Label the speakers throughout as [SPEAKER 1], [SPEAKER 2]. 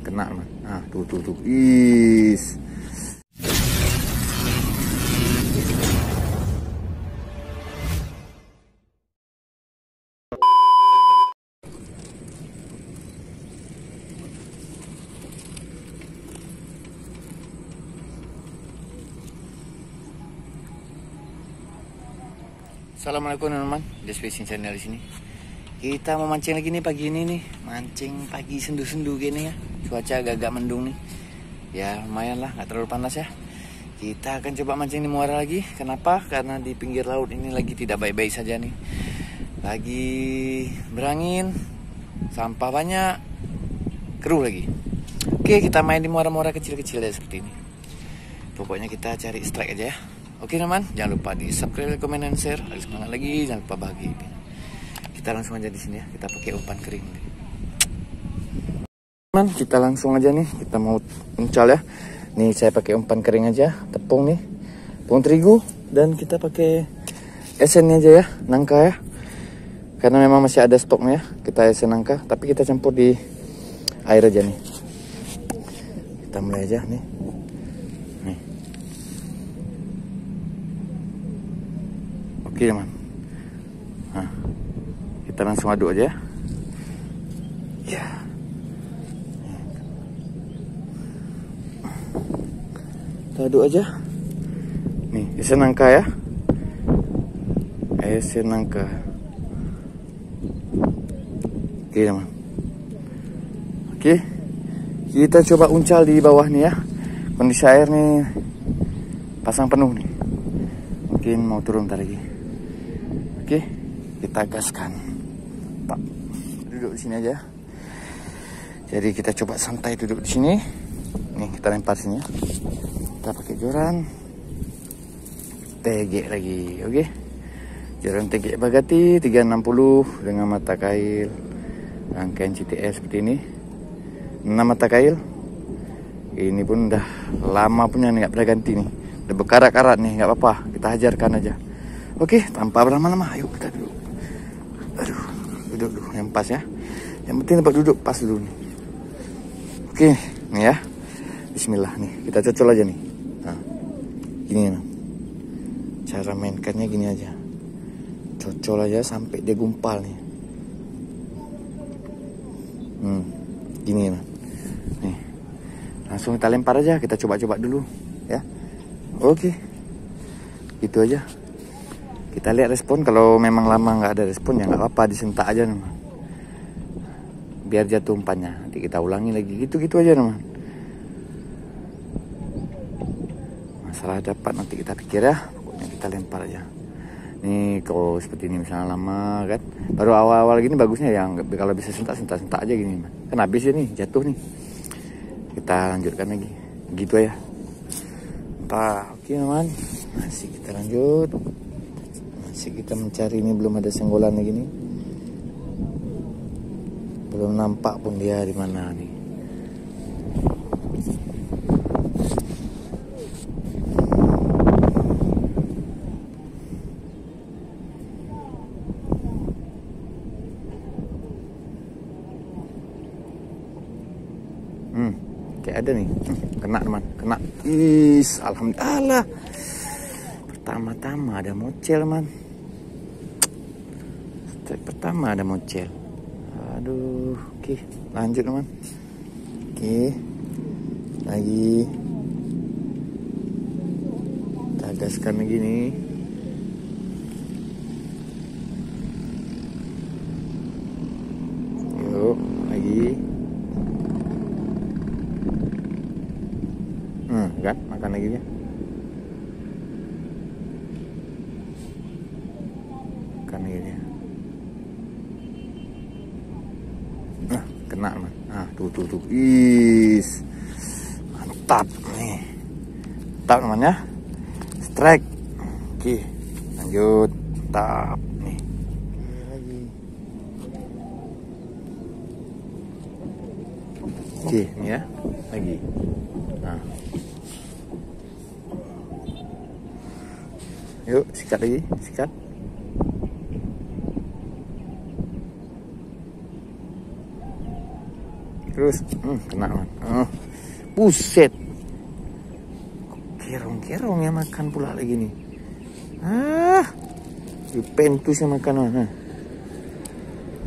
[SPEAKER 1] kena teman. Nah, tuh. Is. Assalamualaikum teman-teman, Des Fishing Channel di sini. Kita mau mancing lagi nih pagi ini nih, mancing pagi sendu-sendu gini ya. Cuaca agak mendung nih. Ya lumayan lah, nggak terlalu panas ya. Kita akan coba mancing di muara lagi. Kenapa? Karena di pinggir laut ini lagi tidak baik-baik saja nih. Lagi berangin, sampah banyak, keruh lagi. Oke, kita main di muara-muara kecil-kecil ya seperti ini. Pokoknya kita cari strike aja ya. Oke teman, jangan lupa di subscribe, komen, dan share. Lagi semangat lagi, jangan lupa bahagia. Kita langsung aja di sini ya. Kita pakai umpan kering. Teman, kita langsung aja nih. Kita mau uncal ya. Nih saya pakai umpan kering aja, tepung nih, tepung terigu, dan kita pakai esennya aja ya, nangka ya. Karena memang masih ada stoknya ya. Kita esen nangka, tapi kita campur di air aja nih. Kita mulai aja nih. Oke teman, nah, kita langsung aduk aja ya. Kita aduk aja. Nih, esen nangka ya. Esen nangka. Oke teman. Oke, kita coba uncal di bawah nih ya. Kondisi air nih pasang penuh nih. Mungkin mau turun ntar lagi. Oke, kita gaskan. Pak, duduk di sini aja. Jadi kita coba santai duduk di sini. Nih kita lempar sini ya. Kita pakai joran TG lagi, oke? Joran TG Bagati 360 dengan mata kail rangkaian CTS seperti ini. 6 mata kail. Ini pun udah lama punya nih, nggak pernah ganti nih. Udah berkarat-karat nih, nggak apa-apa. Kita hajarkan aja. Oke, tanpa berlama-lama, ayo kita duduk. Aduh, duduk dulu yang pas ya. Yang penting dapat duduk pas dulu nih. Oke, nih ya. Bismillah nih, kita cocol aja nih. Nah, gini nih. Cara mainkannya gini aja. Cocol aja sampai dia gumpal nih. Gini nih. Nih. Langsung kita lempar aja, kita coba-coba dulu ya. Oke. Gitu aja. Kita lihat respon, kalau memang lama nggak ada respon ya nggak apa-apa, disentak aja teman. Biar jatuh umpannya. Nanti kita ulangi lagi, gitu-gitu aja teman. Masalah dapat nanti kita pikir ya, pokoknya kita lempar aja. Nih kalau seperti ini misalnya lama kan, baru awal-awal gini bagusnya ya, kalau bisa sentak aja gini. Kan habis ya nih, jatuh nih. Kita lanjutkan lagi, gitu aja. Oke teman, masih kita lanjut. Masih kita mencari ini, belum ada senggolan lagi nih. Belum nampak pun dia di mana nih. Kayak ada nih. Kena teman, kena. Alhamdulillah. Pertama-tama ada mocel man. Strike pertama ada mocel. Aduh, oke, lanjut teman. Oke, lagi kita gaskan lagi nih. Yuk, lagi. Kan, makan lagi ya. Kena man. Nah, tuh. Mantap nih. Mantap namanya. Strike. Oke, lanjut. Mantap nih. Lagi. Oke, ini ya. Lagi. Nah. Yuk, sikat lagi, sikat. terus. Kena man. Buset. Kerong-kerong yang makan pula lagi nih. Juventus yang makan man.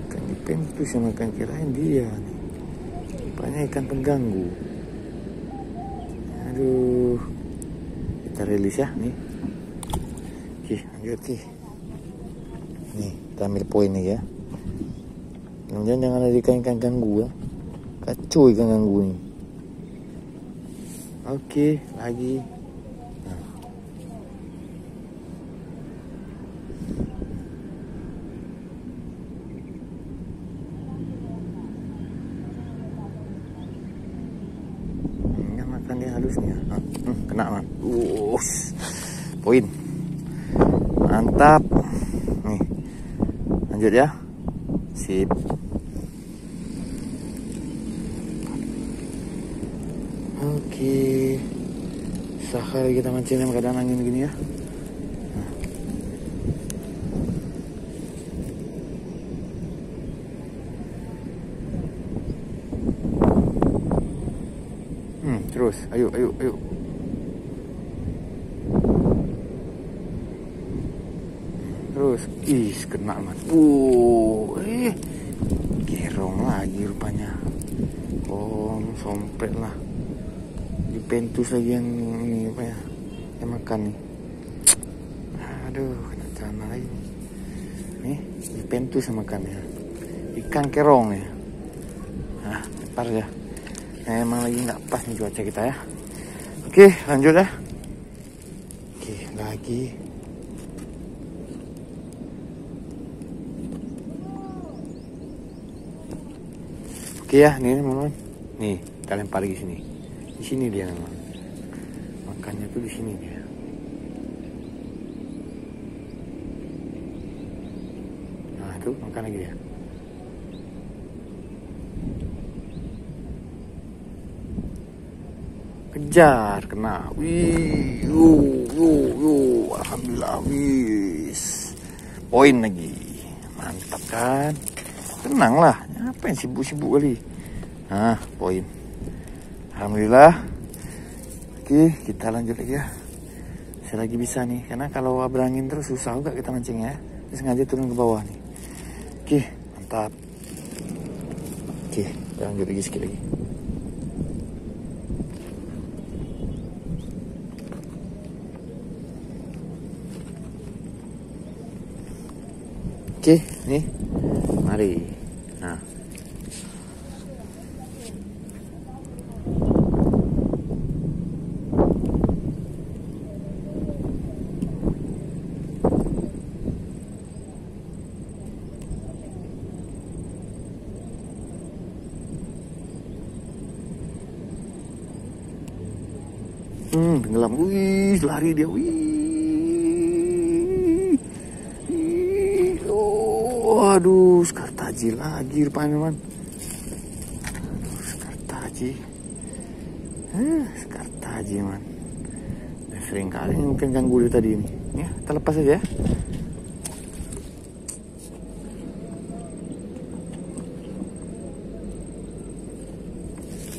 [SPEAKER 1] Ikan Juventus yang makan, kirain dia nih. Rupanya ikan pengganggu. Aduh. Kita rilis ya nih. Oke, lanjut sih. Nih, kita ambil poin nih ya. Jangan ada ikan ganggu ya. Kacau ikan ganggu nih. Oke, lagi. Nggak makan dia halusnya. Kena man. Poin. Mantap. Nih. Lanjut ya. Sip. Oke, sekali kita mancing dalam keadaan angin gini ya. Terus, ayo. Terus, kena man. Gerong lagi rupanya. Sompret lah. Juventus lagi yang ini apa ya, yang makan nih. Aduh, kena celana lagi nih. Juventus yang makan ya, ikan kerong ya. Lepar ya. Emang lagi nggak pas nih cuaca kita ya. Oke, lanjut ya. Oke, lagi. Oke ya, nih teman-teman. Nih, kita lempar lagi sini. Di sini dia memang. Makannya tuh di sini dia. Nah, tuh makan lagi ya. Kejar, kena. Alhamdulillah, poin lagi. Mantap kan? Tenang lah. Apa yang sibuk-sibuk kali? Poin. Alhamdulillah. Oke, kita lanjut lagi ya. Saya lagi bisa nih, karena kalau berangin terus susah juga kita mancing ya. Terus sengaja turun ke bawah nih. Oke, mantap. Oke, kita lanjut lagi sedikit lagi. Oke, nih. Mari. Nah. Tenggelam. Lari dia. Aduh, Skartaji lagi rupanya man. Skartaji. Skartaji man. Sering kali mungkin ganggu dia tadi ini. Ya, kita lepas aja ya.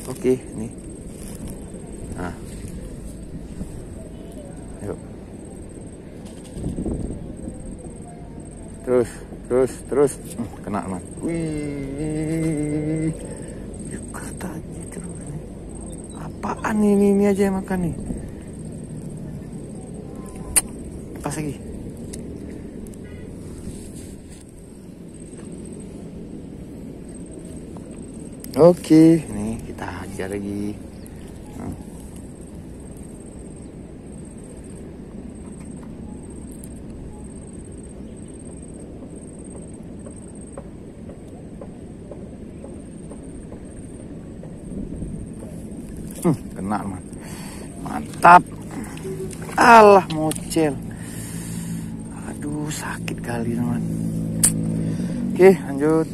[SPEAKER 1] Oke, nih. Nah. Yuk. Terus. Kena man. Skartaji terus. Apaan ini aja yang makan nih. Lepas lagi. Oke, nih kita hajar lagi. Kena man. Mantap. Alah mocel. Aduh sakit kali teman. Oke lanjut.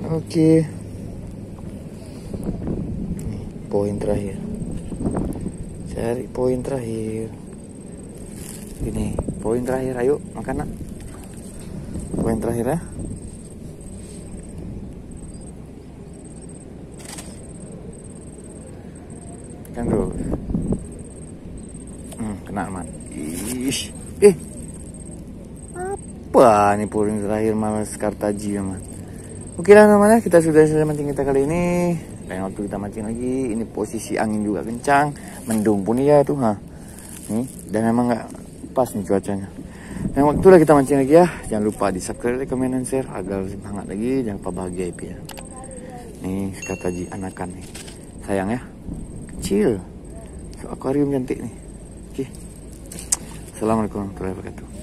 [SPEAKER 1] Oke. Nih, poin terakhir. Cari poin terakhir. Ini poin terakhir, ayo makan nak. Poin terakhir ya. Kan terus. Kena man. Ish. Apa nih puring terakhir malah Kartaji ya man. Oke lah namanya, kita sudah selesai mancing kita kali ini. Lain waktu kita mancing lagi. Ini posisi angin juga kencang, mendung pun iya tuh ha. Nih, dan emang nggak pas nih cuacanya. Lain waktu lah kita mancing lagi ya. Jangan lupa di subscribe, like, comment, dan share agar semangat lagi. Jangan lupa bahagia ya. Nih Kartaji anakan nih. Sayang ya. Kecil. So, akuarium cantik nih. Oke. Assalamualaikum warahmatullahi wabarakatuh.